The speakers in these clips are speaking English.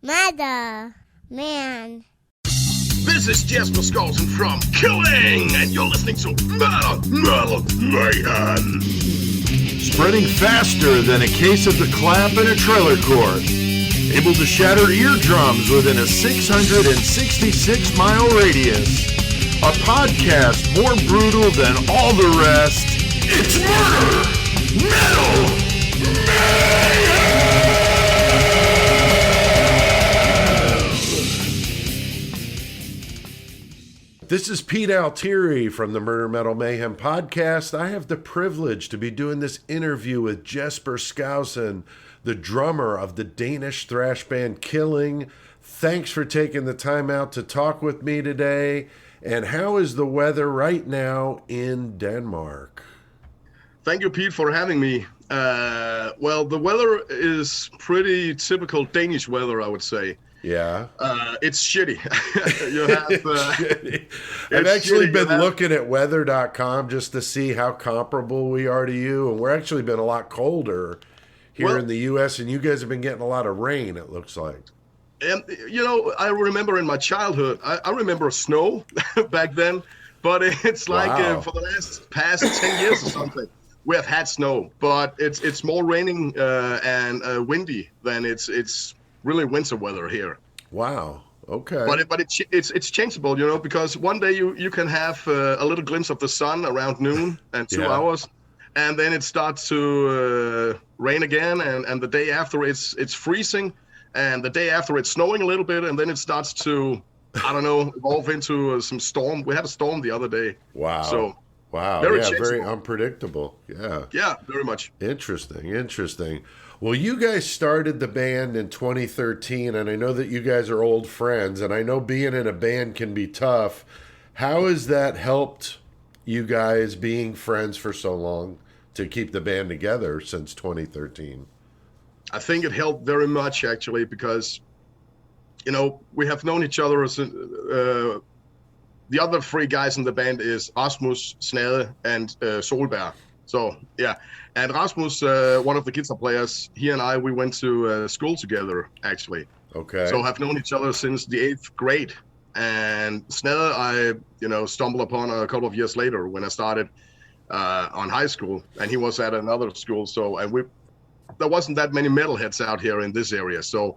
Mother, man. This is Jesper Skousen from Killing, and you're listening to Metal Mayhem. Spreading faster than a case of the clap in a trailer court. Able to shatter eardrums within a 666-mile radius. A podcast more brutal than all the rest. It's Murder Metal Mayhem! This is Pete Altieri from the Murder Metal Mayhem podcast. I have the privilege to be doing this interview with Jesper Skousen, the drummer of the Danish thrash band Killing. Thanks for taking the time out to talk with me today. And how is the weather right now in Denmark? Thank you, Pete, for having me. Well, the weather is pretty typical Danish weather, I would say. Yeah. It's shitty. You have, I've actually been looking at weather.com just to see how comparable we are to you, and we're actually been a lot colder here in the U.S., and you guys have been getting a lot of rain, it looks like. And, you know, I remember in my childhood, I remember snow back then, but it's like for the past 10 years or something, we have had snow, but it's more raining and windy than it's really winter weather here. Wow. Okay. But it's changeable, you know, because one day you can have a little glimpse of the sun around noon and 2 hours, and then it starts to rain again, and the day after it's freezing, and the day after it's snowing a little bit, and then it starts to, I don't know, evolve into some storm. We had a storm the other day. Wow. So wow. Very unpredictable. Yeah. Yeah, very much. Interesting. Well, you guys started the band in 2013, and I know that you guys are old friends, and I know being in a band can be tough. How has that helped you guys being friends for so long to keep the band together since 2013? I think it helped very much, actually, because, you know, we have known each other as the other three guys in the band is Rasmus, Snade, and Solberg. So, yeah. And Rasmus, one of the guitar players, he and I, we went to school together, actually. Okay. So have known each other since the 8th grade. And Snade, I, stumbled upon a couple of years later when I started on high school. And he was at another school. So, there wasn't that many metalheads out here in this area. So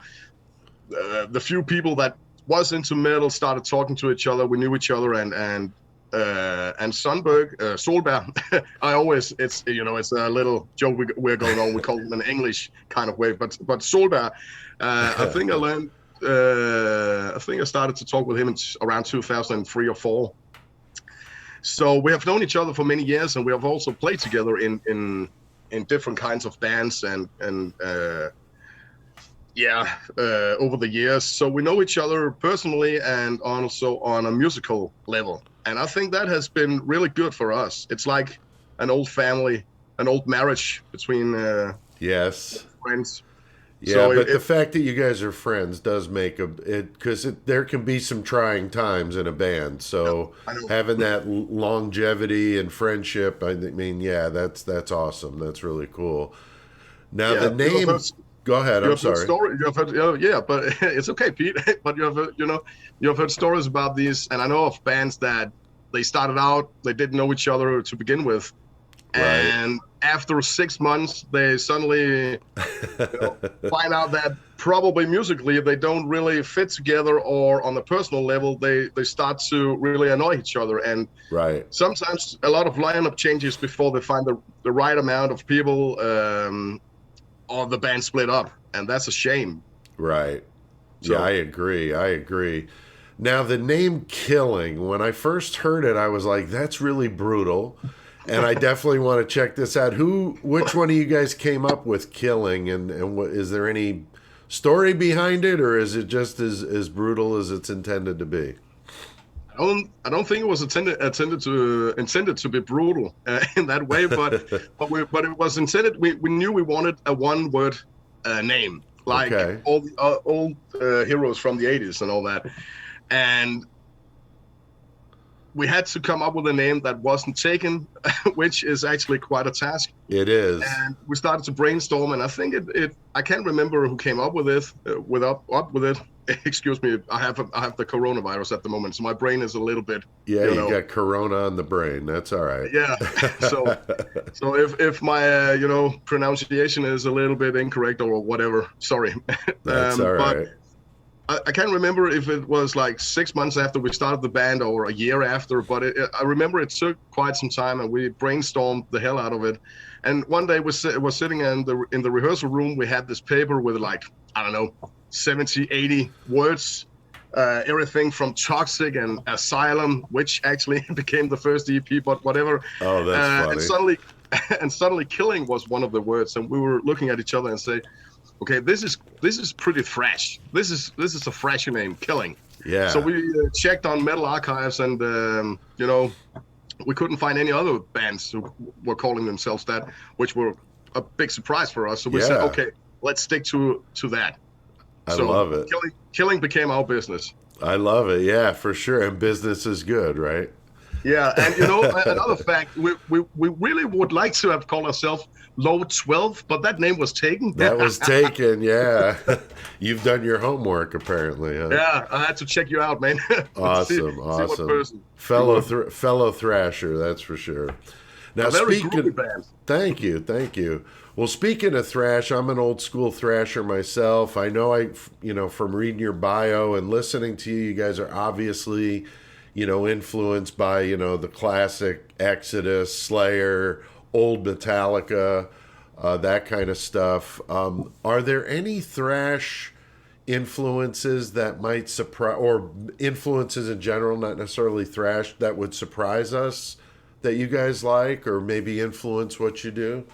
the few people that was into metal started talking to each other. We knew each other, and Solberg, it's a little joke we're going on. We call him in English kind of way, but Solberg, I think I started to talk with him around 2003 or 4. So we have known each other for many years, and we have also played together in different kinds of bands and over the years. So we know each other personally and also on a musical level. And I think that has been really good for us. It's like an old family, an old marriage between friends. Yeah, so but the fact that you guys are friends does make because there can be some trying times in a band. So having that longevity and friendship, I mean, that's awesome. That's really cool. Now the name. Go ahead. I'm sorry. But it's okay, Pete. But you've heard stories about these, and I know of bands that they started out, they didn't know each other to begin with, and after 6 months, they suddenly find out that probably musically they don't really fit together, or on the personal level, they start to really annoy each other, and sometimes a lot of lineup changes before they find the right amount of people. Or the band split up, and that's a shame. Right. So, yeah, I agree. Now, the name Killing, when I first heard it, I was like, that's really brutal, and I definitely want to check this out. Which one of you guys came up with Killing, and what, is there any story behind it, or is it just as brutal as it's intended to be? I don't think it was intended to be brutal in that way, but it was intended. We knew we wanted a one-word name, like all the old heroes from the 80s and all that. And we had to come up with a name that wasn't taken, which is actually quite a task. It is. And we started to brainstorm, and I think I can't remember who came up with it. Up with it. Excuse me, I have the coronavirus at the moment, so my brain is a little bit. Yeah, you got corona on the brain. That's all right. Yeah. So if my pronunciation is a little bit incorrect or whatever, sorry. That's all right. But I can't remember if it was like 6 months after we started the band or a year after, but I remember it took quite some time, and we brainstormed the hell out of it. And one day we was sitting in the rehearsal room. We had this paper with like, I don't know, 70, 80 words, everything from Toxic and Asylum, which actually became the first EP, but whatever. Oh, that's funny. And suddenly Killing was one of the words, and we were looking at each other and say, okay, this is pretty thrash. This is a thrashy name, Killing. Yeah. So we checked on Metal Archives, and we couldn't find any other bands who were calling themselves that, which were a big surprise for us. So we said, okay, let's stick to that. I love it. Killing became our business. I love it. Yeah, for sure. And business is good, right? Yeah, and another fact, we really would like to have called ourselves Low 12, but that name was taken. That was taken, yeah. You've done your homework, apparently, huh? Yeah, I had to check you out, man. Awesome, see what person. Fellow thrasher, that's for sure. Now, speaking, thank you. Well, speaking of thrash, I'm an old school thrasher myself. I know from reading your bio and listening to you, you guys are obviously, influenced by, the classic Exodus, Slayer, old Metallica, that kind of stuff. Are there any thrash influences that might surprise, or influences in general, not necessarily thrash, that would surprise us that you guys like, or maybe influence what you do?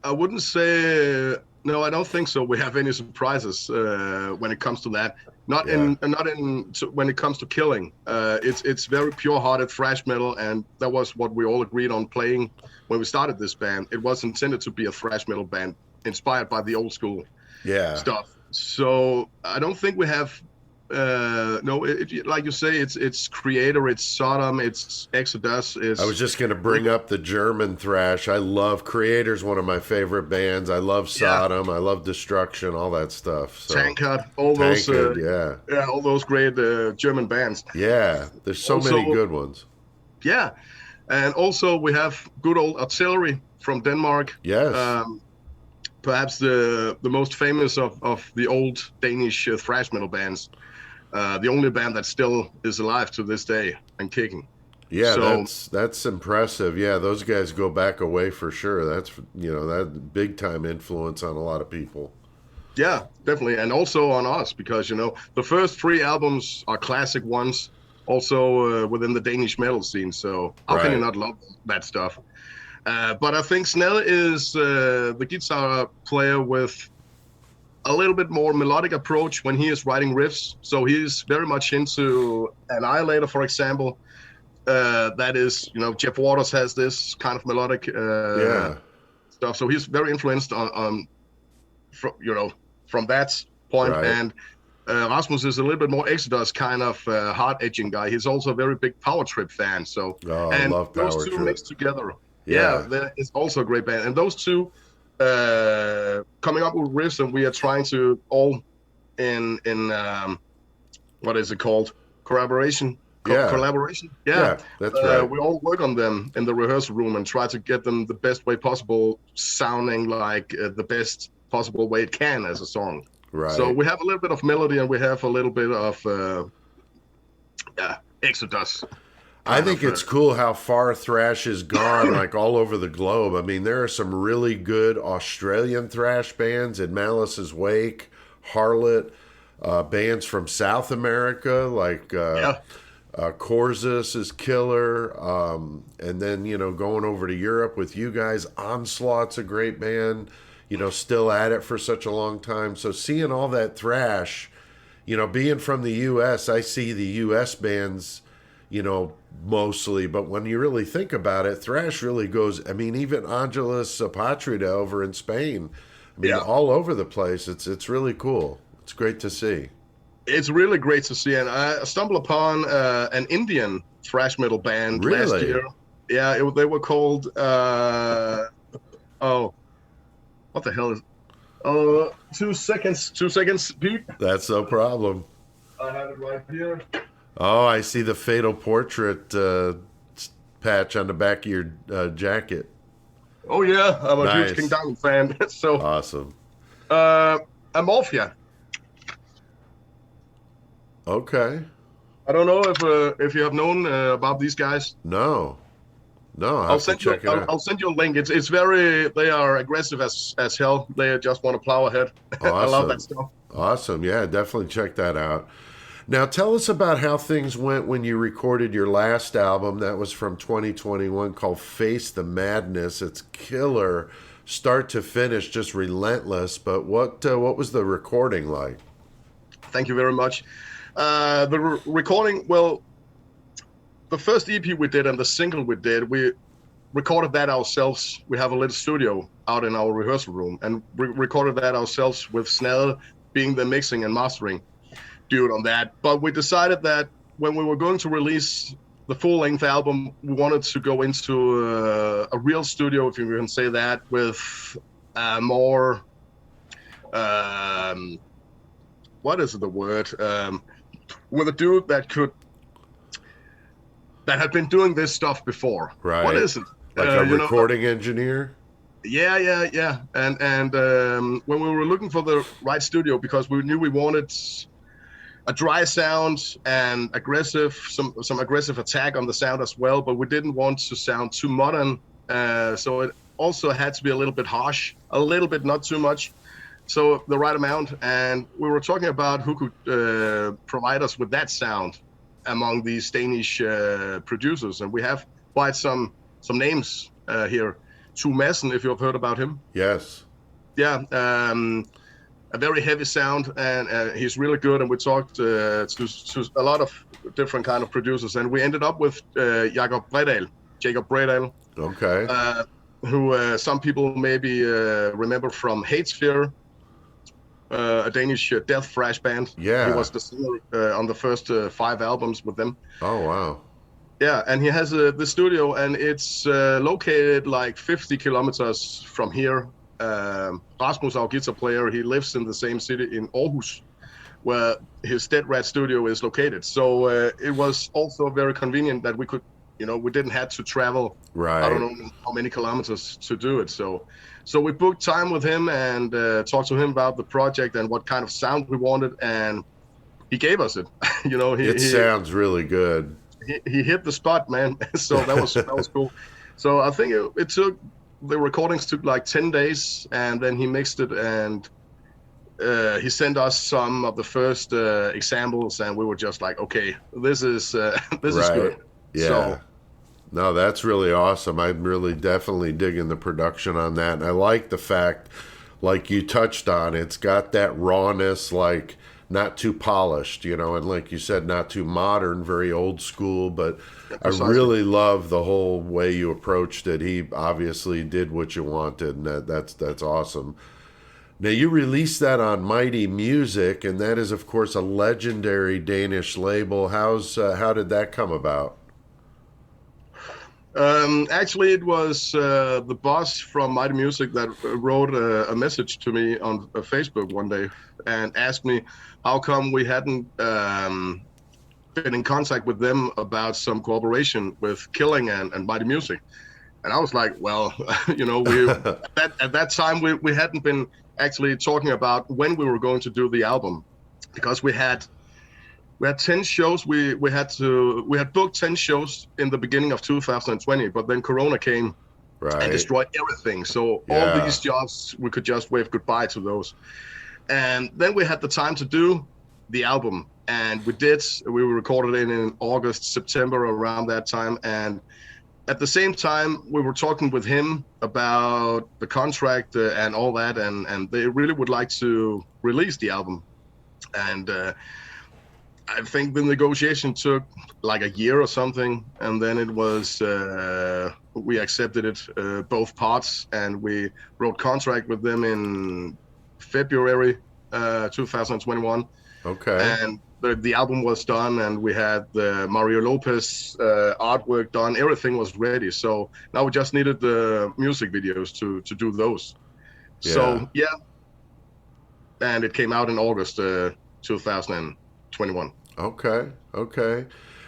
I wouldn't say no. I don't think so. We have any surprises when it comes to that. Not when it comes to Killing. It's very pure-hearted thrash metal, and that was what we all agreed on playing when we started this band. It was intended to be a thrash metal band inspired by the old school stuff. So I don't think we have. Like you say, it's Creator, it's Sodom, it's Exodus. I was just going to bring up the German thrash. I love Creator's one of my favorite bands. I love Sodom. I love Destruction, all that stuff. So. Tankard, all those great German bands. Yeah, there's so many good ones. Yeah, and also we have good old Artillery from Denmark. Yes. Perhaps the most famous of the old Danish thrash metal bands. The only band that still is alive to this day and kicking. Yeah, so, that's impressive. Yeah, those guys go back a way for sure. That's that big time influence on a lot of people. Yeah, definitely, and also on us because the first 3 albums are classic ones. Also within the Danish metal scene. So how can you not love that stuff? But I think Snell is the guitar player with a little bit more melodic approach when he is writing riffs. So he's very much into Annihilator, for example. That is, Jeff Waters has this kind of melodic stuff. So he's very influenced from that point. Right. And Rasmus is a little bit more Exodus kind of hard-edging guy. He's also a very big Power Trip fan. So I love Power those two Trip. Mixed together. Yeah, it's also a great band. And those two coming up with riffs, and we are trying to all in what is it called? Collaboration. Collaboration. Yeah, that's right. We all work on them in the rehearsal room and try to get them the best way possible, sounding like the best possible way it can as a song. Right. So we have a little bit of melody and we have a little bit of Exodus. I think it's cool how far thrash has gone, like all over the globe. I mean, there are some really good Australian thrash bands in Malice's wake, Harlot, bands from South America, like Corzus is killer. And then, going over to Europe with you guys, Onslaught's a great band, still at it for such a long time. So seeing all that thrash, being from the U.S., I see the U.S. bands, mostly, but when you really think about it, thrash really goes, I mean, even Angelus Apatrida over in Spain, all over the place. It's really cool. It's great to see. It's really great to see, and I stumbled upon an Indian thrash metal band last Really? year. Yeah, they were called. Oh, what the hell is? 2 seconds. 2 seconds, Pete. That's no problem. I have it right here. Oh, I see the Fatal Portrait patch on the back of your jacket. Oh yeah, I'm a Nice. huge King Diamond fan. So, Awesome. Amorphia. Okay. I don't know if you have known about these guys. No. No, I'll I'll have to send you. check it out. I'll send you a link. It's very. They are aggressive as hell. They just want to plow ahead. I love that stuff. Awesome. Yeah, definitely check that out. Now, tell us about how things went when you recorded your last album. That was from 2021 called Face the Madness. It's killer, start to finish, just relentless. But what was the recording like? Thank you very much. The recording, well, the first EP we did and the single we did, we recorded that ourselves. We have a little studio out in our rehearsal room, and we recorded that ourselves with Snell being the mixing and mastering dude on that. But we decided that when we were going to release the full-length album, we wanted to go into a real studio, if you can say that, with more, what is the word? With a dude that had been doing this stuff before. Right. What is it? Like a recording engineer? Yeah. And when we were looking for the right studio, because we knew we wanted a dry sound and some aggressive attack on the sound as well, but we didn't want to sound too modern. So it also had to be a little bit harsh, a little bit, not too much. So the right amount. And we were talking about who could provide us with that sound among these Danish producers. And we have quite some names here. Tue Madsen, if you've heard about him. Yes. Yeah. A very heavy sound, and he's really good. And we talked to a lot of different kind of producers, and we ended up with Jacob Bredal. Okay. Who some people maybe remember from Hatesphere, a Danish death thrash band. Yeah. He was the singer on the first 5 albums with them. Oh, wow. Yeah, and he has the studio, and it's located like 50 kilometers from here. Rasmus, our guitar player, he lives in the same city in Aarhus, where his Dead Rat studio is located. So it was also very convenient that we could, we didn't have to travel. Right. I don't know how many kilometers to do it. So we booked time with him and talked to him about the project and what kind of sound we wanted, and he gave us it. It sounds really good. He hit the spot, man. So that was cool. So I think the recordings took like 10 days, and then he mixed it, and he sent us some of the first examples, and we were just like, okay, this is good. Yeah. So, no, that's really awesome. I'm really definitely digging the production on that. And I like the fact, like you touched on, it's got that rawness, like not too polished, and like you said, not too modern, very old school, but I really love the whole way you approached it. He obviously did what you wanted, and that's awesome. Now, you released that on Mighty Music, and that is, of course, a legendary Danish label. How did that come about? Actually, it was the boss from Mighty Music that wrote a message to me on Facebook one day and asked me how come we hadn't been in contact with them about some cooperation with Killing and Mighty Music. And I was like, well, at that time we hadn't been actually talking about when we were going to do the album, because we had 10 shows. We had booked 10 shows in the beginning of 2020, but then Corona came and destroyed everything. So all these jobs, we could just wave goodbye to those. And then we had the time to do the album, and we recorded it in August, September, around that time. And at the same time, we were talking with him about the contract and all that, and they really would like to release the album. And I think the negotiation took like a year or something, and then it was we accepted it, both parts, and we wrote contract with them in February 2021. Okay. And the album was done, and we had the Mario Lopez artwork done. Everything was ready. So now we just needed the music videos to do those. So yeah, and it came out in August 2021. Okay.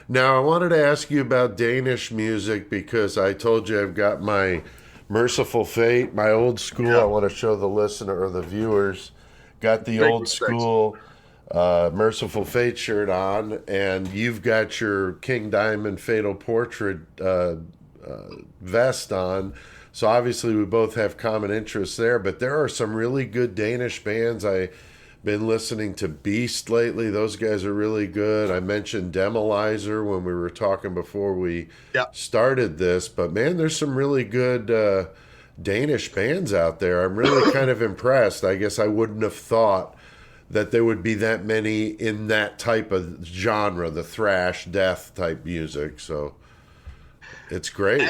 Now I wanted to ask you about Danish music because I told you I've got my Merciful Fate, my old school. I want to show the listener or the viewers. Got the Big old respect. school Merciful Fate shirt on, and you've got your King Diamond Fatal Portrait vest on. So obviously we both have common interests there, but there are some really good Danish bands. I've been listening to Beast lately. Those guys are really good. I mentioned Demolizer when we were talking before we started this, but man, there's some really good Danish bands out there. I'm really kind of impressed. I guess I wouldn't have thought that there would be that many in that type of genre, the thrash, death type music. So it's great.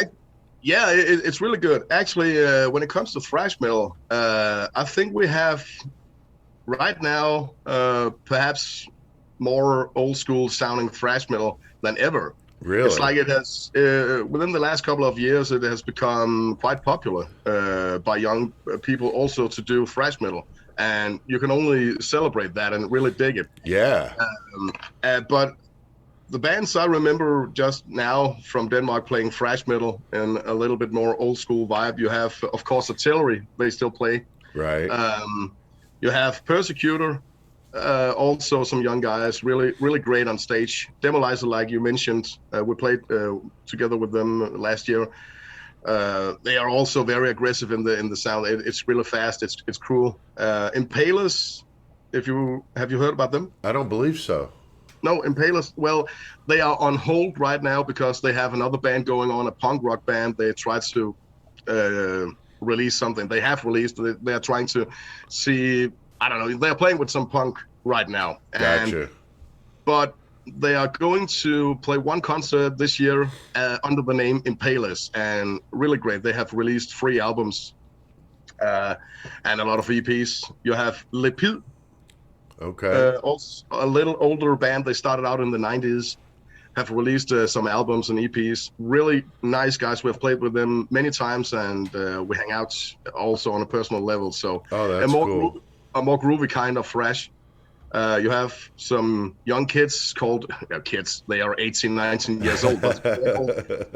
Yeah, it's really good. Actually, when it comes to thrash metal, I think we have right now perhaps more old school sounding thrash metal than ever. Really? It's like it has, within the last couple of years, it has become quite popular by young people also to do thrash metal. And you can only celebrate that and really dig it. Yeah. But the bands I remember just now from Denmark playing thrash metal and a little bit more old school vibe, you have, of course, Artillery. They still play. Right. You have Persecutor, also some young guys, really, really great on stage. Demolizer, like you mentioned, we played together with them last year. They are also very aggressive in the sound. It's really fast. It's cruel. Impalers, have you heard about them? I don't believe so. No, Impalers. Well, they are on hold right now because they have another band going on, a punk rock band. They tried to release something. They have released. They are trying to see. I don't know. They're playing with some punk right now. Gotcha. But they are going to play one concert this year under the name Impalers, and really great. They have released 3 albums and a lot of EPs. You have Lepid. Okay. Also a little older band. They started out in the 90s, have released some albums and EPs. Really nice guys. We've played with them many times, and we hang out also on a personal level. So that's cool. A more groovy kind of thrash. You have some young kids called kids. They are 18, 19 years old. But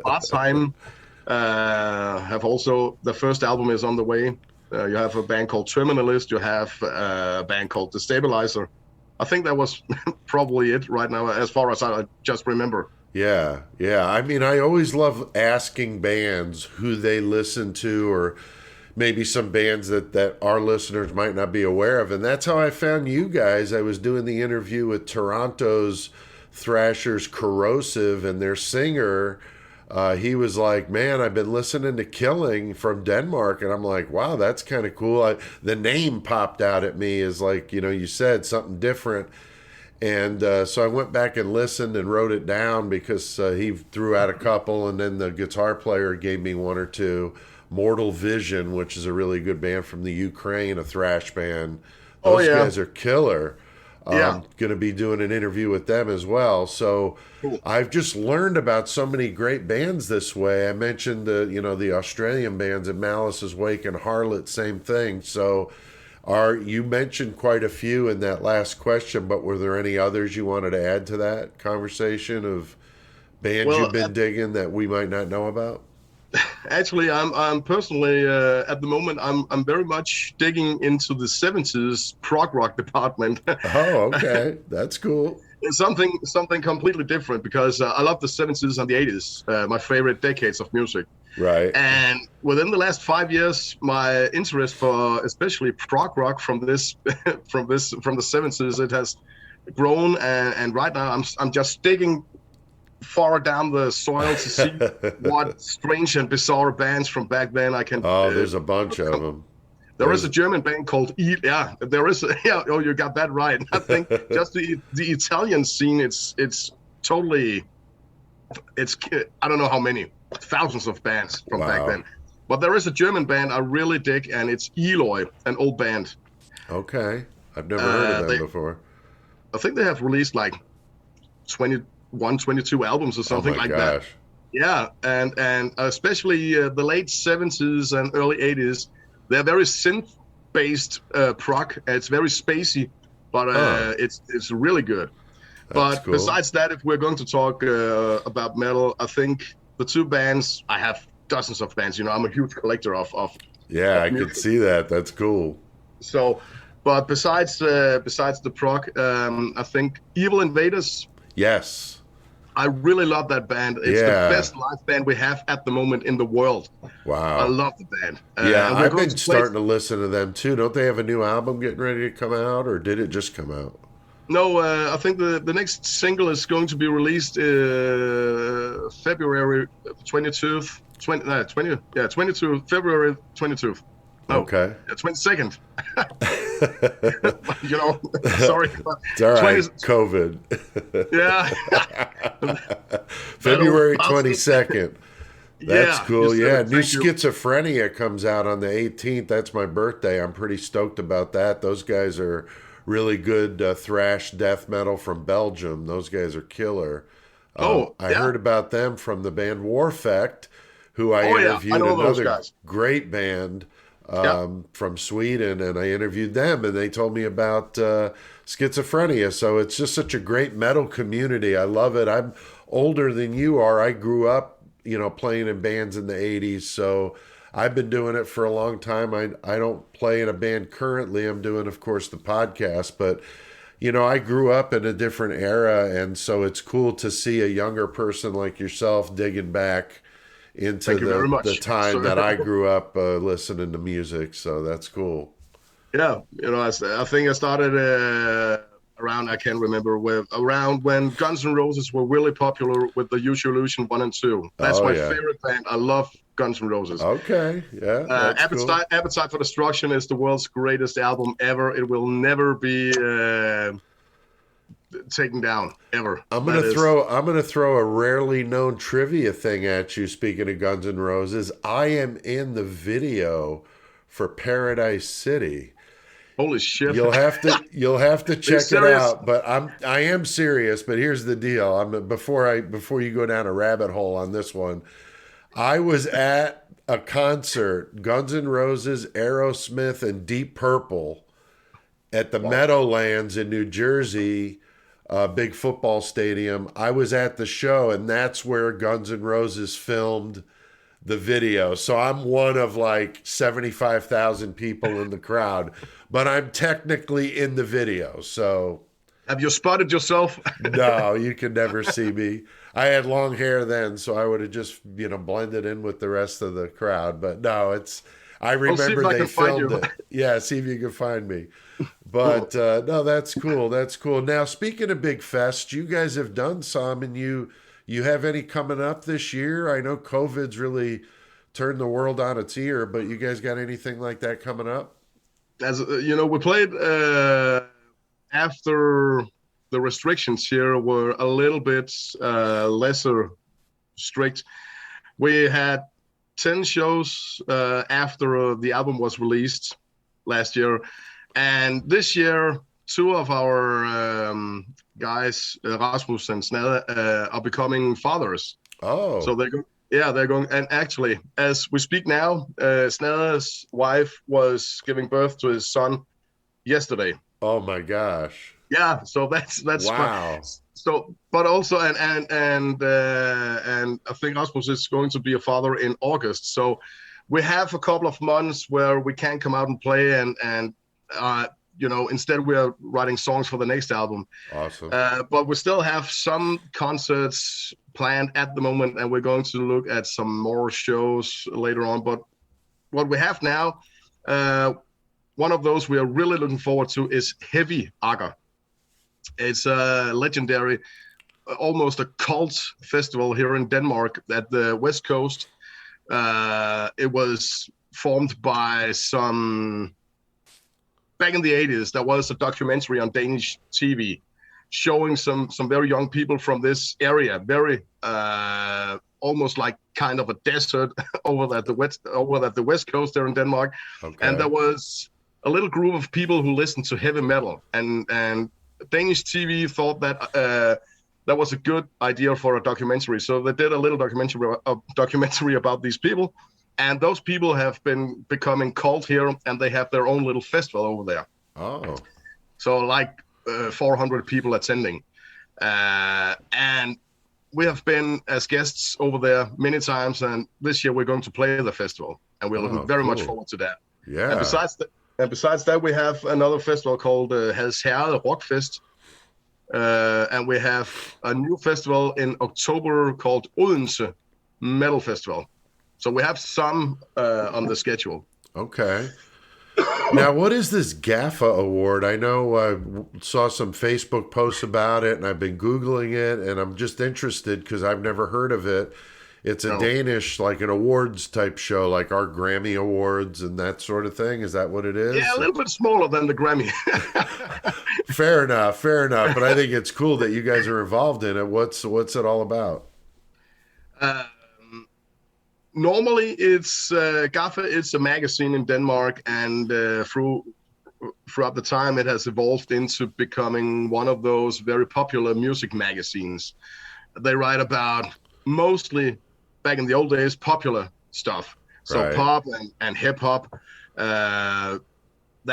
part-time have also, the first album is on the way. You have a band called Terminalist. You have a band called The Stabilizer. I think that was probably it right now, as far as I just remember. Yeah. I mean, I always love asking bands who they listen to, or maybe some bands that our listeners might not be aware of. And that's how I found you guys. I was doing the interview with Toronto's thrashers Corrosive, and their singer, he was like, man, I've been listening to Killing from Denmark. And I'm like, wow, that's kind of cool. The name popped out at me as, like, you said something different. And so I went back and listened and wrote it down because he threw out a couple, and then the guitar player gave me one or two. Mortal Vision, which is a really good band from the Ukraine, a thrash band. Those guys are killer. Going to be doing an interview with them as well. So cool. I've just learned about so many great bands this way. I mentioned the Australian bands at Malice's Wake and Harlot, same thing. So you mentioned quite a few in that last question, but were there any others you wanted to add to that conversation of bands you've been digging that we might not know about? Actually, I'm personally at the moment I'm very much digging into the 70s prog rock department. Oh, okay, that's cool. It's something completely different because I love the 70s and the 80s, my favorite decades of music. Right. And within the last 5 years, my interest for especially prog rock from the 70s, it has grown, and right now I'm just digging far down the soil to see what strange and bizarre bands from back then I can. Oh, there's a bunch of them. There is a German band called there is. Oh, you got that right. I think just the Italian scene. It's totally. I don't know how many thousands of bands from back then, but there is a German band I really dig, and it's Eloy, an old band. Okay. I've never heard of them before. I think they have released like 21, 22 albums or something like that. Yeah, and especially the late 70s and early 80s, they're very synth-based prog. It's very spacey, but it's really good. That's but cool. Besides that, if we're going to talk about metal, I think the two bands, I have dozens of bands. I'm a huge collector of I could see that. That's cool. So, but besides the prog, I think Evil Invaders. Yes. I really love that band. It's the best live band we have at the moment in the world. Wow. I love the band. I've been starting to listen to them too. Don't they have a new album getting ready to come out, or did it just come out? No, I think the next single is going to be released February 22nd. 22nd, February 22th. No, okay. 22nd. Sorry. It's all right. COVID. Yeah. February 22nd. That's cool. Yeah. New Schizophrenia comes out on the 18th. That's my birthday. I'm pretty stoked about that. Those guys are really good thrash death metal from Belgium. Those guys are killer. I heard about them from the band Warfect, who I interviewed. I know another those guys. Great band from Sweden, and I interviewed them, and they told me about Schizophrenia. So it's just such a great metal community. I love it. I'm older than you are. I grew up, playing in bands in the 80s, so I've been doing it for a long time. I don't play in a band currently. I'm doing, of course, the podcast, but I grew up in a different era, and so it's cool to see a younger person like yourself digging back into the time that I grew up listening to music. So that's cool. Yeah, I think I started around, I can't remember around when Guns N' Roses were really popular with the Use Your Illusion 1 and 2. That's my favorite band. I love Guns N' Roses. Okay, yeah. Appetite for Destruction is the world's greatest album ever. It will never be taken down ever. I'm gonna throw a rarely known trivia thing at you. Speaking of Guns N' Roses, I am in the video for Paradise City. Holy shit! You'll have to check it out. But I am serious. But here's the deal. Before you go down a rabbit hole on this one, I was at a concert, Guns N' Roses, Aerosmith, and Deep Purple at the Meadowlands in New Jersey. Big football stadium. I was at the show, and that's where Guns N' Roses filmed the video. So I'm one of like 75,000 people in the crowd, but I'm technically in the video. So have you spotted yourself? No, you can never see me. I had long hair then, so I would have just blended in with the rest of the crowd. But no, I remember they filmed it. Yeah, see if you can find me. But no, that's cool. That's cool. Now, speaking of big fests, you guys have done some, and you have any coming up this year? I know COVID's really turned the world on its ear, but you guys got anything like that coming up? As we played after the restrictions here were a little bit lesser strict. We had 10 shows after the album was released last year. And this year, two of our guys, Rasmus and Snede, are becoming fathers. Oh. So they're going. And actually, as we speak now, Snede's wife was giving birth to his son yesterday. Oh my gosh. Yeah. So that's wow. Fun. So, but also, and I think Rasmus is going to be a father in August. So we have a couple of months where we can't come out and play, and instead we are writing songs for the next album. Awesome. But we still have some concerts planned at the moment, and we're going to look at some more shows later on. But what we have now, one of those we are really looking forward to is Heavy Akker. It's a legendary, almost a cult festival here in Denmark at the West Coast. It was formed by some... Back in the 80s, there was a documentary on Danish TV showing some very young people from this area, very almost like kind of a desert over at the west coast there in Denmark. Okay. And there was a little group of people who listen to heavy metal, and Danish TV thought that that was a good idea for a documentary. So they did a little documentary about these people, and those people have been becoming cult here, and they have their own little festival over there. Oh. So like 400 people attending, and we have been as guests over there many times, and this year we're going to play the festival, and we're looking very much forward to that. Yeah. And besides that, we have another festival called Halsherred Rockfest, and we have a new festival in October called Odense Metal Festival. So we have some on the schedule. Okay. Now, what is this GAFA award? I know I saw some Facebook posts about it, and I've been Googling it, and I'm just interested because I've never heard of it. It's a Danish, like an awards type show, like our Grammy Awards and that sort of thing. Is that what it is? Yeah, a little bit smaller than the Grammy. Fair enough. But I think it's cool that you guys are involved in it. What's it all about? Normally, it's GAFA. It's a magazine in Denmark, and throughout the time, it has evolved into becoming one of those very popular music magazines. They write about mostly, back in the old days, popular stuff. So Right. pop and hip hop, that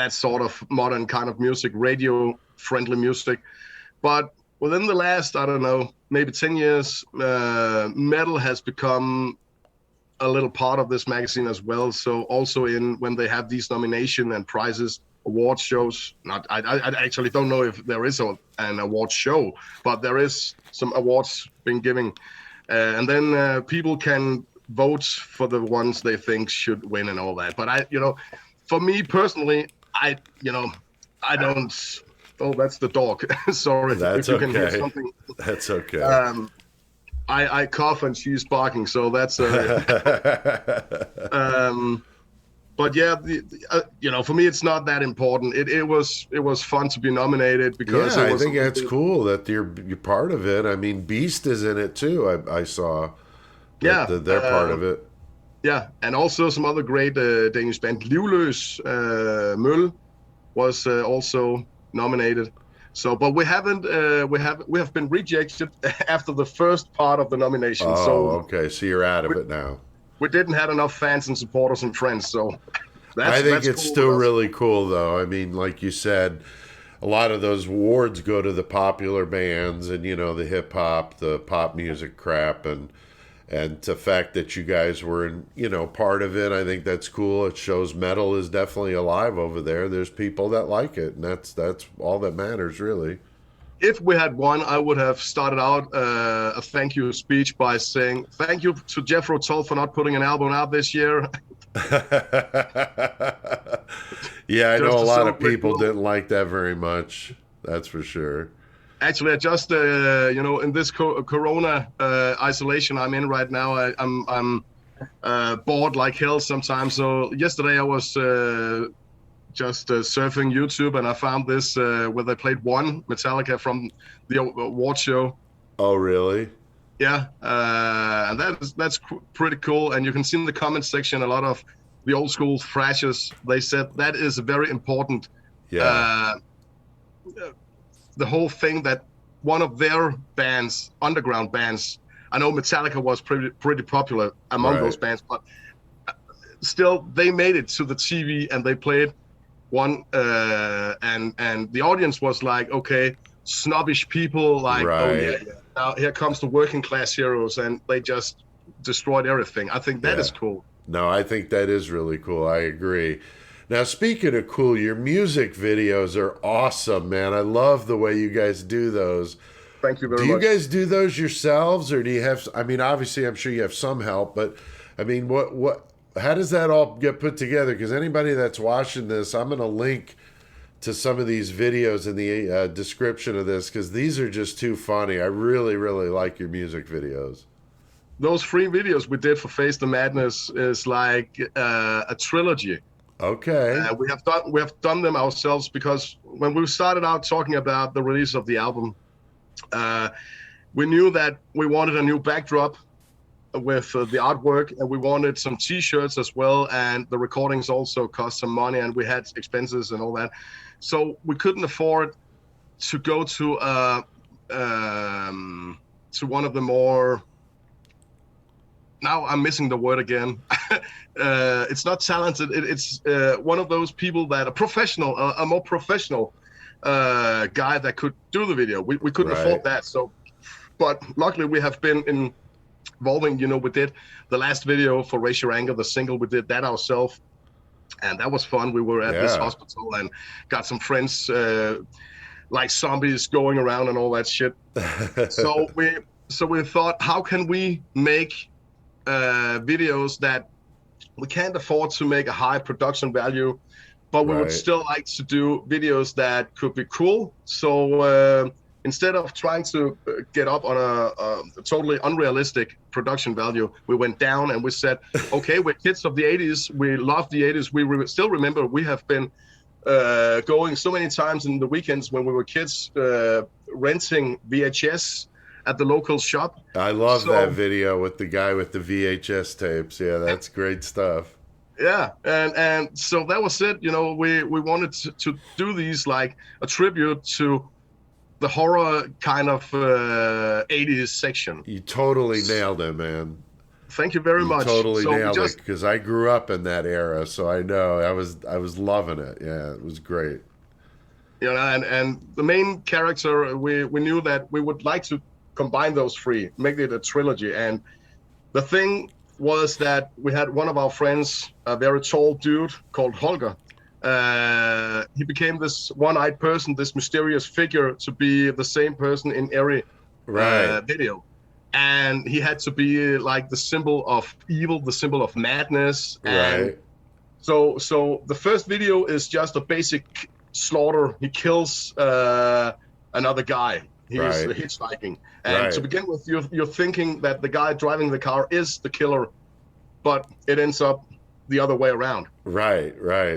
sort of modern kind of music, radio-friendly music. But within the last, I don't know, maybe 10 years, metal has become a little part of this magazine as well. So also when they have these nomination and prizes, award shows, I actually don't know if there is an award show, but there is some awards being given. And then people can vote for the ones they think should win and all that. But for me personally, I don't. Oh, that's the dog. Sorry. That's if you can hear okay. something. That's okay. I cough and she's barking, so that's. But yeah, for me, it's not that important. It was fun to be nominated because I think that's cool that you're part of it. I mean, Beast is in it too. I saw. Yeah, they're part of it. Yeah, and also some other great Danish band. Livløs Møl was also nominated. So, but we haven't. We have been rejected after the first part of the nomination. Oh, so okay. So you're out of it now. We didn't have enough fans and supporters and friends. So I think it's cool still really cool, though. I mean, like you said, a lot of those awards go to the popular bands and the hip hop, the pop music crap, and the fact that you guys were part of it. I think that's cool. It shows metal is definitely alive over there. There's people that like it, and that's all that matters, really. If we had won, I would have started out a thank you speech by saying thank you to Jethro Tull for not putting an album out this year. Yeah, I know a lot of people cool. didn't like that very much. That's for sure. Actually, I just in this Corona isolation I'm in right now, I'm bored like hell sometimes. So yesterday I was just surfing YouTube, and I found this where they played One, Metallica, from the award show. Oh, really? Yeah, and that's pretty cool. And you can see in the comment section a lot of the old school thrashers. They said that is very important. Yeah. The whole thing that one of their bands, underground bands, I know Metallica was pretty popular among those bands, but still they made it to the TV and they played One, and the audience was like, okay, snobbish people, like, oh yeah, now here comes the working class heroes, and they just destroyed everything. I think that is cool. No, I think that is really cool. I agree. Now, speaking of cool, your music videos are awesome, man. I love the way you guys do those. Thank you very much. Do you guys do those yourselves, or do you have? I mean, obviously, I'm sure you have some help, but I mean, what? How does that all get put together? Because anybody that's watching this, I'm going to link to some of these videos in the description of this because these are just too funny. I really, really like your music videos. Those 3 videos we did for Face the Madness is like a trilogy. Okay. We have done them ourselves because when we started out talking about the release of the album, we knew that we wanted a new backdrop, with the artwork, and we wanted some T-shirts as well, and the recordings also cost some money, and we had expenses and all that, so we couldn't afford to go to one of the more, now I'm missing the word again. It's not talented. It's one of those people that a professional, a more professional guy that could do the video. We couldn't afford that. So, but luckily we have been involving. We did the last video for Raise Your Anger, the single. We did that ourselves, and that was fun. We were at this hospital and got some friends like zombies going around and all that shit. So we thought, how can we make videos that we can't afford to make a high production value, but we would still like to do videos that could be cool. So instead of trying to get up on a totally unrealistic production value, we went down and we said, okay, we're kids of the 80s. We love the 80s. We still remember we have been going so many times in the weekends when we were kids, renting VHS at the local shop. I love that video with the guy with the VHS tapes. Yeah, that's great stuff. Yeah, and so that was it. We wanted to do these like a tribute to the horror kind of 80s section. You totally nailed it, man. Thank you very much. Totally nailed it, because I grew up in that era, so I know I was loving it. Yeah, it was great. And the main character, we knew that we would like to combine those three, make it a trilogy. And the thing was that we had one of our friends, a very tall dude called Holger. He became this one-eyed person, this mysterious figure, to be the same person in every video. And he had to be like the symbol of evil, the symbol of madness. And so the first video is just a basic slaughter. He kills another guy. He is hitchhiking. And to begin with, you're thinking that the guy driving the car is the killer, but it ends up the other way around. Right.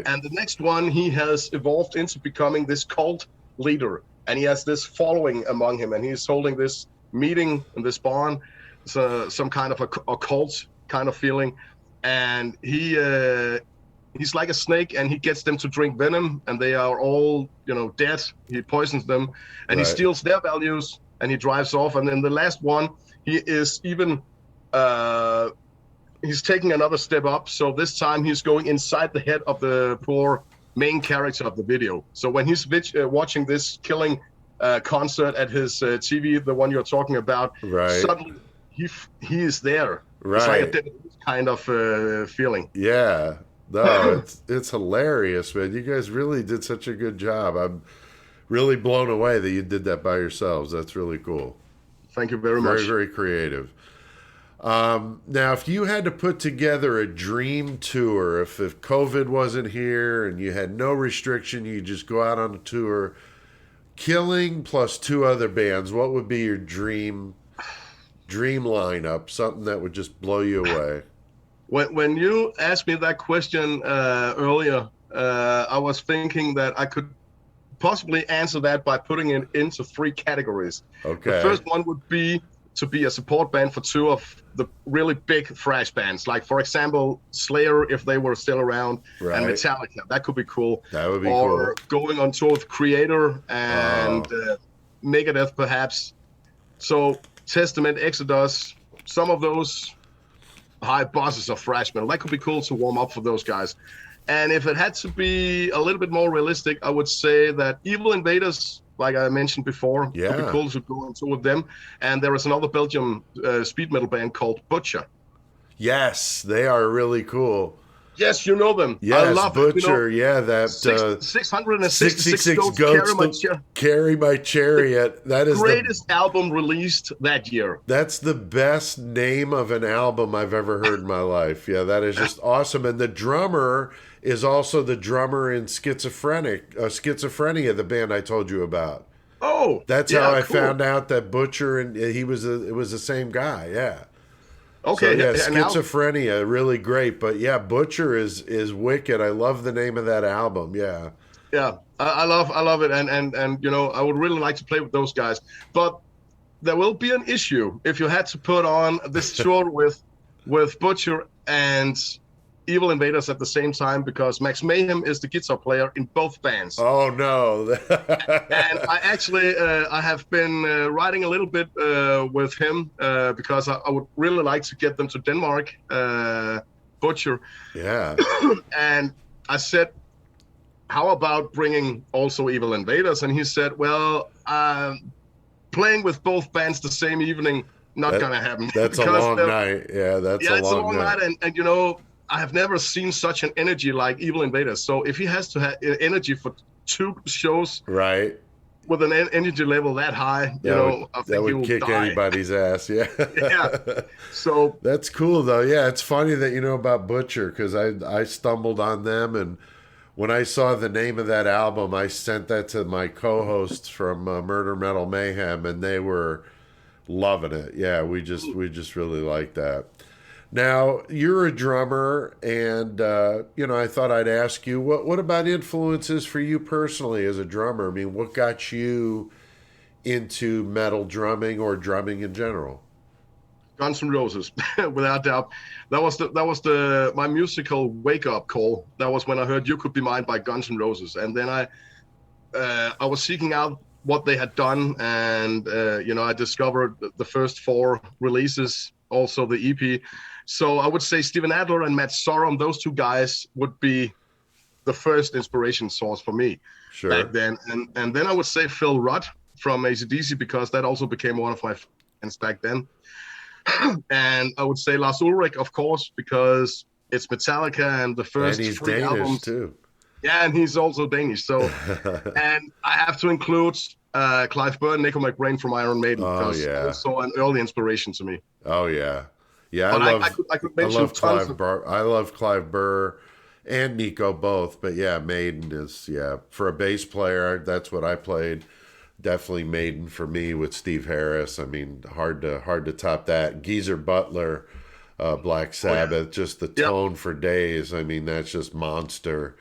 And the next one, he has evolved into becoming this cult leader, and he has this following among him, and he's holding this meeting in this barn, some kind of a cult kind of feeling, and he's like a snake, and he gets them to drink venom, and they are all dead. He poisons them, and he steals their values, and he drives off. And then the last one, he is even he's taking another step up. So this time he's going inside the head of the poor main character of the video. So when he's watching this killing concert at his TV, the one you're talking about, suddenly he is there. It's like a Dead kind of feeling. Yeah. No, it's hilarious, man. You guys really did such a good job. I'm really blown away that you did that by yourselves. That's really cool. Thank you very much. Very, very creative. Now, if you had to put together a dream tour, if COVID wasn't here and you had no restriction, you just go out on a tour, Killing plus two other bands, what would be your dream lineup? Something that would just blow you away. When you asked me that question earlier, I was thinking that I could possibly answer that by putting it into three categories. Okay. The first one would be to be a support band for two of the really big thrash bands, like, for example, Slayer, if they were still around, and Metallica. That could be cool. That would be cool. Or going on tour with Creator and Megadeth, perhaps. So Testament, Exodus, some of those high bosses of thrash metal. That could be cool to warm up for those guys. And if it had to be a little bit more realistic, I would say that Evil Invaders, like I mentioned before, would be cool to go on tour with them. And there is another Belgian speed metal band called Butcher. Yes, they are really cool. Yes, you know them. Yes, I love Butcher. it, that 666 goats carry my chariot. That is greatest album released that year. That's the best name of an album I've ever heard in my life. Yeah, that is just awesome. And the drummer is also the drummer in Schizophrenia, the band I told you about. Oh, that's how I found out that Butcher and it was the same guy. Yeah. Okay. So, Schizophrenia, really great. But yeah, Butcher is wicked. I love the name of that album. Yeah. Yeah, I love it, and I would really like to play with those guys. But there will be an issue if you had to put on this tour with Butcher and Evil Invaders at the same time, because Max Mayhem is the guitar player in both bands. Oh no! And I actually I have been writing a little bit with him because I would really like to get them to Denmark, Butcher. Yeah. And I said, how about bringing also Evil Invaders? And he said, well, playing with both bands the same evening, not gonna happen. That's a long night. Yeah, it's a long night. And you know, I have never seen such an energy like Evil Invaders. So if he has to have energy for 2 shows, right, with an energy level that high, I think that he would will kick die. anybody's ass. Yeah. Yeah. So that's cool though. Yeah, it's funny that you know about Butcher, because I stumbled on them, and when I saw the name of that album, I sent that to my co-hosts from Murder Metal Mayhem, and they were loving it. Yeah, we just really like that. Now, you're a drummer, and, I thought I'd ask you, what about influences for you personally as a drummer? I mean, what got you into metal drumming or drumming in general? Guns N' Roses, without doubt. That was my musical wake-up call. That was when I heard You Could Be Mine by Guns N' Roses. And then I was seeking out what they had done, and, I discovered the first 4 releases, also the EP. So I would say Steven Adler and Matt Sorum, those 2 guys would be the first inspiration source for me back then. And then I would say Phil Rudd from AC/DC, because that also became one of my fans back then. And I would say Lars Ulrich, of course, because it's Metallica and the first and he's 3 Danish albums. Too. Yeah, and he's also Danish. So, and I have to include Clive Burr, Nico McBrain from Iron Maiden, because also an early inspiration to me. Oh yeah. Yeah, I could mention Clive Burr. I love Clive Burr and Nico both, but yeah, Maiden is for a bass player. That's what I played. Definitely Maiden for me with Steve Harris. I mean, hard to top that. Geezer Butler, Black Sabbath, just the tone for days. I mean, that's just monster.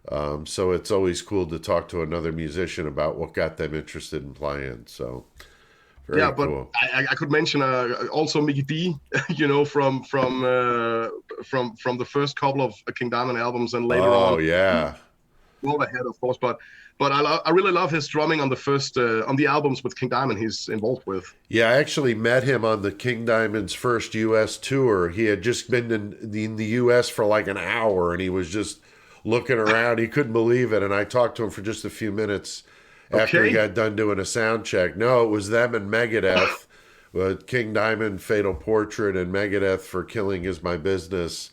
So it's always cool to talk to another musician about what got them interested in playing. So. Very cool. I could mention also Mickey D, from the first couple of King Diamond albums, and later on. Oh yeah. Well ahead, of course, but I really love his drumming on the first on the albums with King Diamond he's involved with. Yeah, I actually met him on the King Diamond's first U.S. tour. He had just been in the U.S. for like an hour, and he was just looking around. He couldn't believe it, and I talked to him for just a few minutes. After he got done doing a sound check. No, it was them and Megadeth. King Diamond, Fatal Portrait, and Megadeth for Killing Is My Business.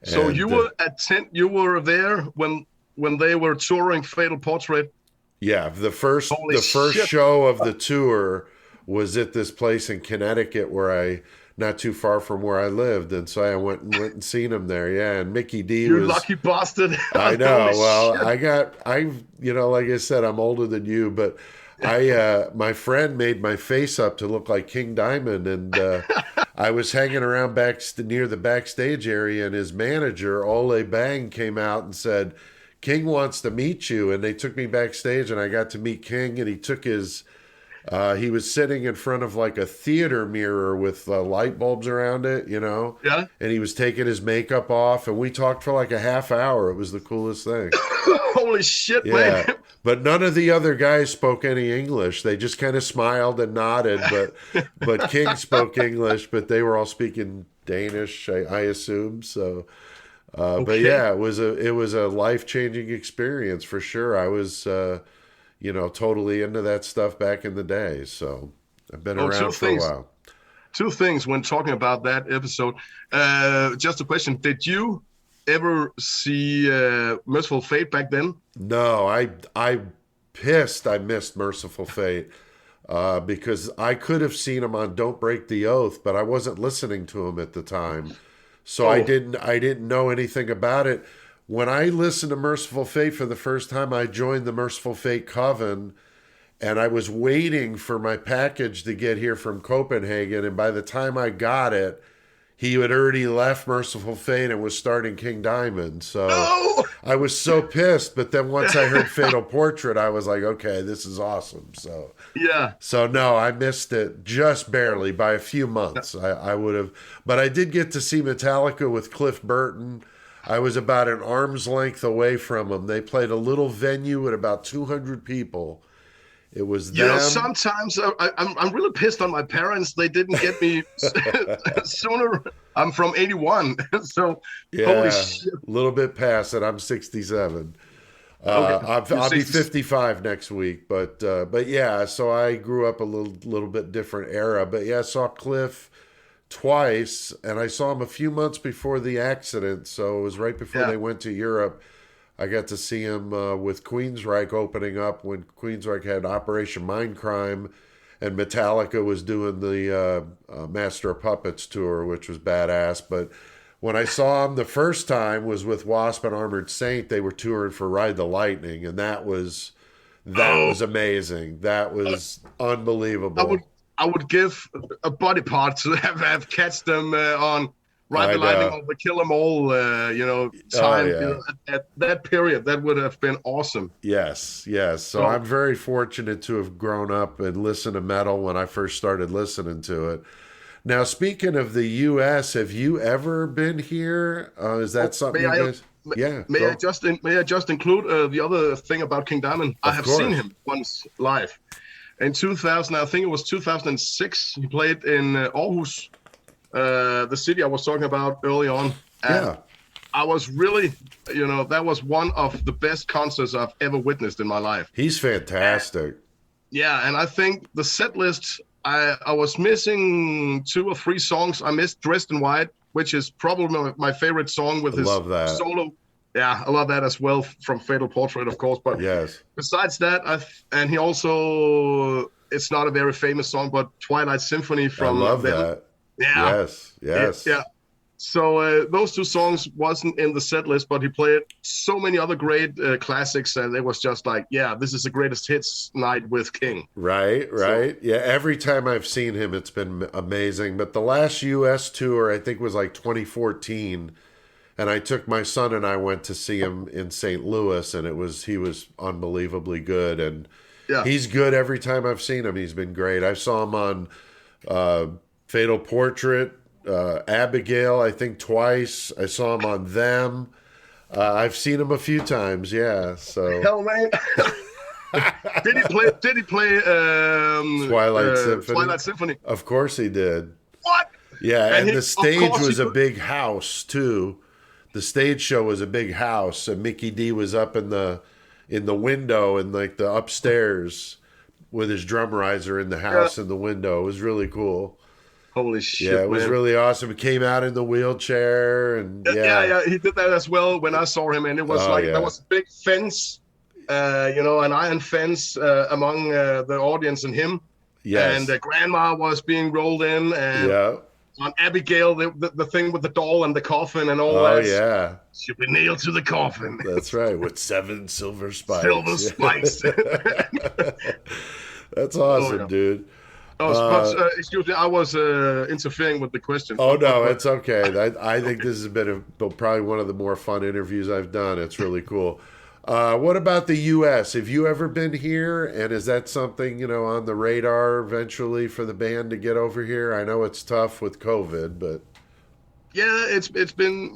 So you were there when they were touring Fatal Portrait? Yeah, the first show of the tour was at this place in Connecticut not too far from where I lived, and so I went and seen him there. Yeah, and Mickey D you lucky bastard. I know. Well, like I said, I'm older than you, but my friend made my face up to look like King Diamond, and I was hanging around near the backstage area, and his manager Ole Bang came out and said, "King wants to meet you," and they took me backstage, and I got to meet King, and he took his. He was sitting in front of like a theater mirror with light bulbs around it, Yeah. And he was taking his makeup off, and we talked for like a half hour. It was the coolest thing. Holy shit, man. But none of the other guys spoke any English. They just kind of smiled and nodded, but King spoke English, but they were all speaking Danish, I assume. So, but yeah, it was a life-changing experience for sure. I was, totally into that stuff back in the day. So I've been around for a while. 2 things when talking about that episode. Just a question. Did you ever see Merciful Fate back then? No, I missed Merciful Fate because I could have seen him on Don't Break the Oath, but I wasn't listening to him at the time. So I didn't know anything about it. When I listened to Merciful Fate for the first time, I joined the Merciful Fate Coven, and I was waiting for my package to get here from Copenhagen, and by the time I got it, he had already left Merciful Fate and was starting King Diamond. So I was so pissed, but then once I heard Fatal Portrait, I was like, okay, this is awesome. So no, I missed it just barely by a few months. I would have, but I did get to see Metallica with Cliff Burton. I was about an arm's length away from them. They played a little venue at about 200 people. It was them. You know, sometimes I'm really pissed on my parents. They didn't get me sooner. I'm from 81, so holy shit. A little bit past it. I'm 67. Okay. I'll be 55 next week, but yeah. So I grew up a little bit different era, but yeah, I saw Cliff twice, and I saw him a few months before the accident. So it was right before they went to Europe. I got to see him with Queensryche opening up when Queensryche had Operation Mindcrime, and Metallica was doing the Master of Puppets tour, which was badass. But when I saw him the first time was with Wasp and Armored Saint. They were touring for Ride the Lightning, and that was amazing. That was unbelievable. I would give a body part to have catch them on Ride the Lightning or Kill 'Em All, time. You know, at that period, that would have been awesome. Yes. So I'm very fortunate to have grown up and listened to metal when I first started listening to it. Now, speaking of the U.S., have you ever been here? Is that something you guys... May I just include the other thing about King Diamond? I have seen him once live. In 2000, I think it was 2006, he played in Aarhus, the city I was talking about early on. And I was really, that was one of the best concerts I've ever witnessed in my life. He's fantastic. And I think the set list, I was missing 2 or 3 songs. I missed Dressed in White, which is probably my favorite song with his solo. Yeah, I love that as well from Fatal Portrait, of course. But besides that, and he also, it's not a very famous song, but Twilight Symphony from... I love that. Yeah. Yes. Yeah. So those 2 songs wasn't in the set list, but he played so many other great classics, and it was just like, this is the greatest hits night with King. Right. Yeah, every time I've seen him, it's been amazing. But the last U.S. tour, I think, was like 2014, and I took my son and I went to see him in St. Louis, and he was unbelievably good. And he's good every time I've seen him. He's been great. I saw him on Fatal Portrait, Abigail, I think twice. I saw him on Them. I've seen him a few times. So hell, man. Did he play Twilight Symphony? Of course he did. What? Yeah, and the stage was a big house too. The stage show was a big house, and Mickey D was up in the window in like the upstairs with his drum riser in the house in the window. It was really cool. Holy shit! Yeah, it was really awesome. He came out in the wheelchair, and he did that as well when I saw him, and it was there was a big fence, an iron fence among the audience and him. Yes. And Grandma was being rolled in, and on Abigail, the thing with the doll and the coffin and all that. Oh yeah, she'll be nailed to the coffin. That's right, with 7 silver spikes. Silver spikes. That's awesome, dude. Excuse me, I was interfering with the question. Oh, no, it's okay. I think this has been probably one of the more fun interviews I've done. It's really cool. What about the U.S.? Have you ever been here? And is that something, on the radar eventually for the band to get over here? I know it's tough with COVID, but... Yeah, it's been,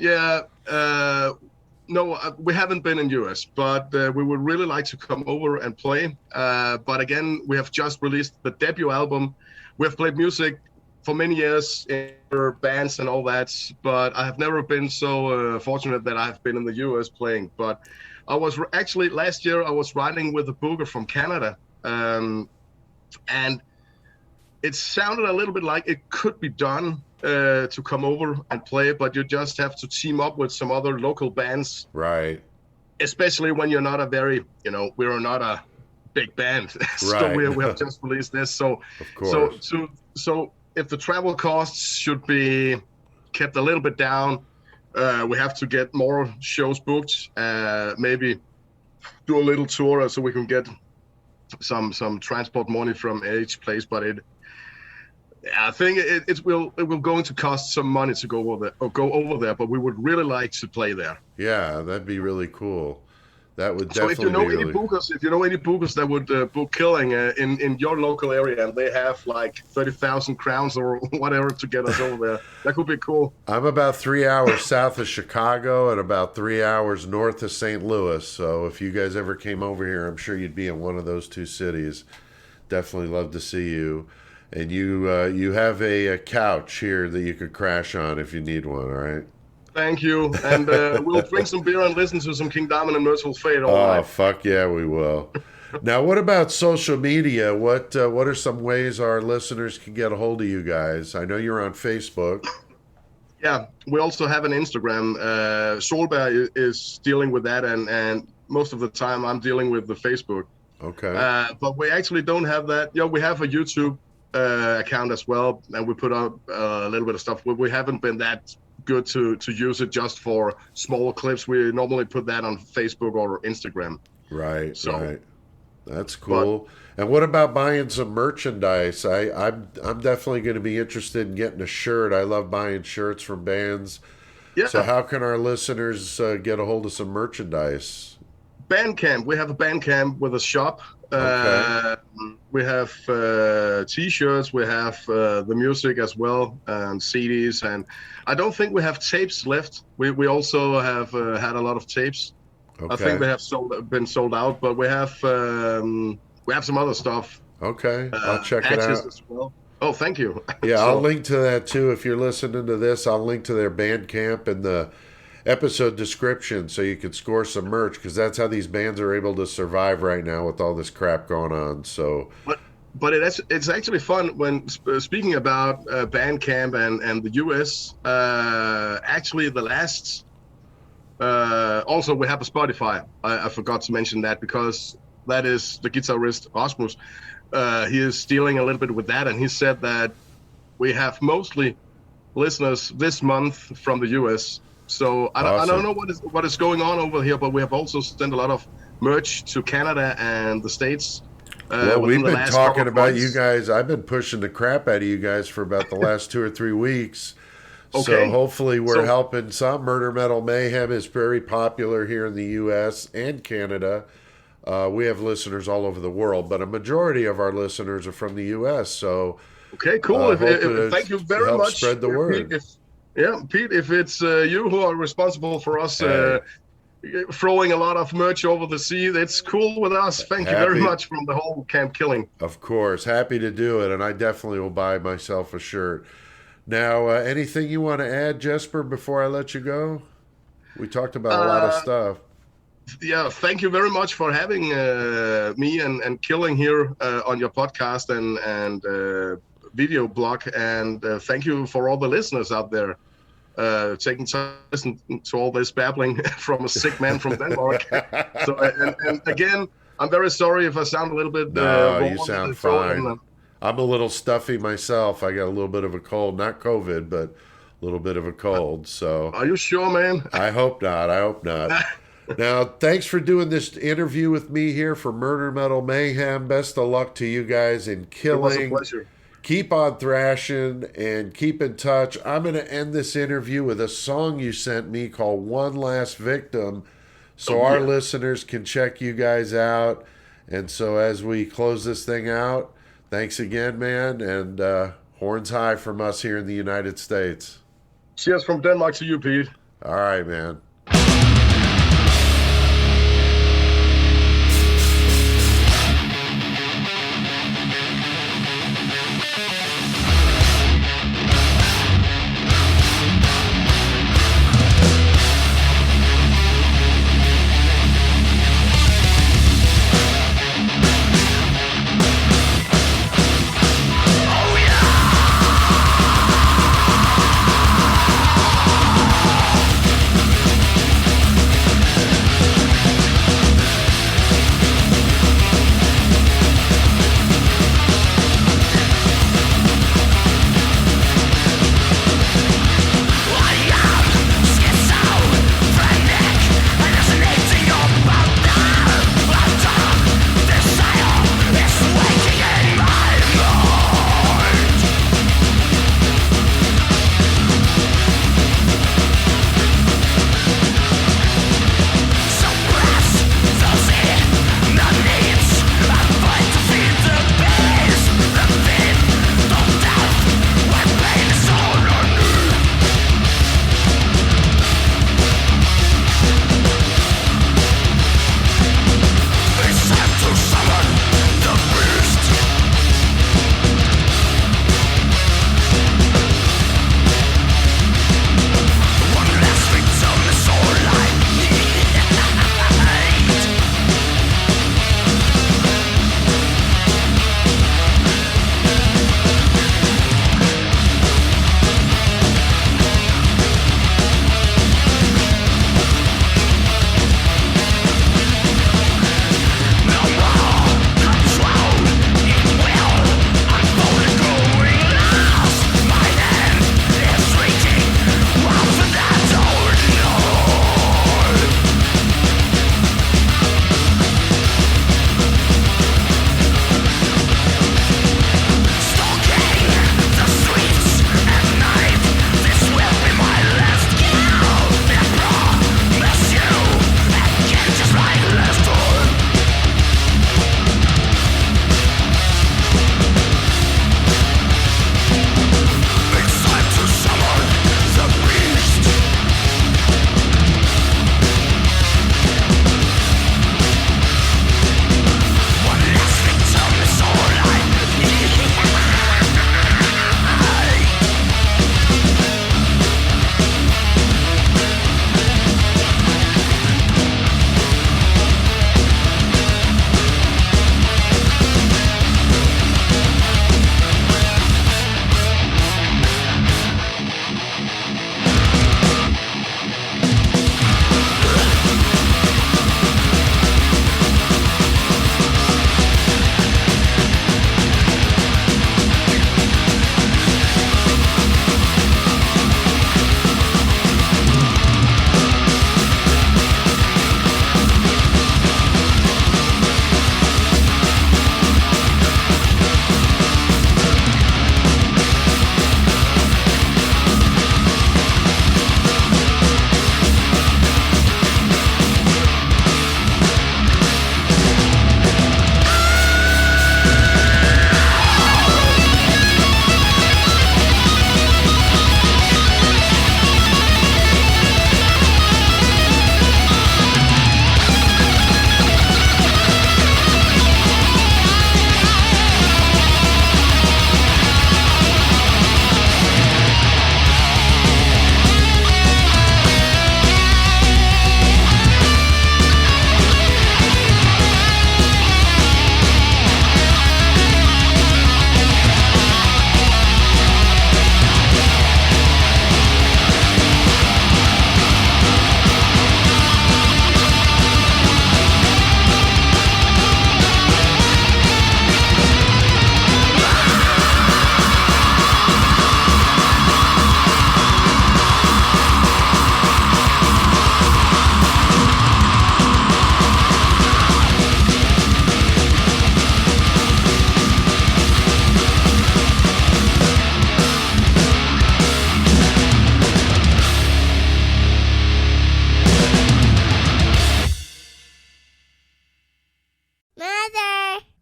no, we haven't been in U.S., but we would really like to come over and play. But again, we have just released the debut album. We have played music for many years in bands and all that, but I have never been so fortunate that I've been in the U.S. playing. But I was actually, last year, I was riding with a booker from Canada, and it sounded a little bit like it could be done to come over and play, but you just have to team up with some other local bands. Right. Especially when you're not a very, we're not a big band. So we have just released this. So, of course. So if the travel costs should be kept a little bit down, we have to get more shows booked, maybe do a little tour so we can get some transport money from each place, but I think it will going to cost some money to go over there, but we would really like to play there. Yeah, that'd be really cool. That would So definitely be really... if you know any bookers that would book Killing in your local area, and they have like 30,000 crowns or whatever to get us over there, that could be cool. I'm about 3 hours south of Chicago and about 3 hours north of St. Louis. So if you guys ever came over here, I'm sure you'd be in one of those two cities. Definitely love to see you. And you have a couch here that you could crash on if you need one, all right? Thank you. And we'll drink some beer and listen to some King Diamond and Merciful Fate all night. Oh, fuck yeah, we will. Now, what about social media? What are some ways our listeners can get a hold of you guys? I know you're on Facebook. Yeah, we also have an Instagram. Solberg is dealing with that, and most of the time I'm dealing with the Facebook. Okay. But we actually don't have that. Yeah, we have a YouTube account as well, and we put up a little bit of stuff. We haven't been that good to use it just for small clips. We normally put that on Facebook or Instagram. Right. That's cool. And what about buying some merchandise? I'm definitely going to be interested in getting a shirt. I love buying shirts from bands. Yeah. So how can our listeners get a hold of some merchandise? Bandcamp. We have a Bandcamp with a shop. Okay. We have T-shirts. We have the music as well, and CDs. And I don't think we have tapes left. We also have had a lot of tapes. Okay. I think they have been sold out, but we have some other stuff. Okay, I'll check it out as well. Oh, thank you. Yeah, I'll link to that too. If you're listening to this, I'll link to their Bandcamp in the episode description so you can score some merch, because that's how these bands are able to survive right now with all this crap going on. So, but it's actually fun when speaking about Bandcamp and the US. Actually, the last. Also, we have a Spotify. I forgot to mention that, because that is the guitarist Rasmus. He is dealing a little bit with that, and he said that we have mostly listeners this month from the US. So I don't know what is going on over here, but we have also sent a lot of merch to Canada and the States. Well, we've been talking about you guys. I've been pushing the crap out of you guys for about the last 2 or 3 weeks. Okay. So hopefully we're helping some. Murder Metal Mayhem is very popular here in the U.S. and Canada. We have listeners all over the world, but a majority of our listeners are from the U.S. So okay, cool. Thank you very much. Spread the word. Pete, if it's you who are responsible for us throwing a lot of merch over the sea, it's cool with us. Thank you very much from the whole Camp Killing. Of course. Happy to do it, and I definitely will buy myself a shirt. Now, anything you want to add, Jesper, before I let you go? We talked about a lot of stuff. Yeah, thank you very much for having me and Killing here on your podcast and video blog. And thank you for all the listeners out there taking time to listen to all this babbling from a sick man from Denmark. So, and again, I'm very sorry if I sound a little bit... No, you sound fine. I'm a little stuffy myself. I got a little bit of a cold, not COVID, but a little bit of a cold. So, are you sure, man? I hope not. Now, thanks for doing this interview with me here for Murder Metal Mayhem. Best of luck to you guys in Killing. It was a pleasure. Keep on thrashing and keep in touch. I'm going to end this interview with a song you sent me called One Last Victim, so our listeners can check you guys out. And so as we close this thing out, thanks again, man, and horns high from us here in the United States. Cheers from Denmark to you, Pete. All right, man.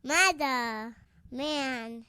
Mother. Man.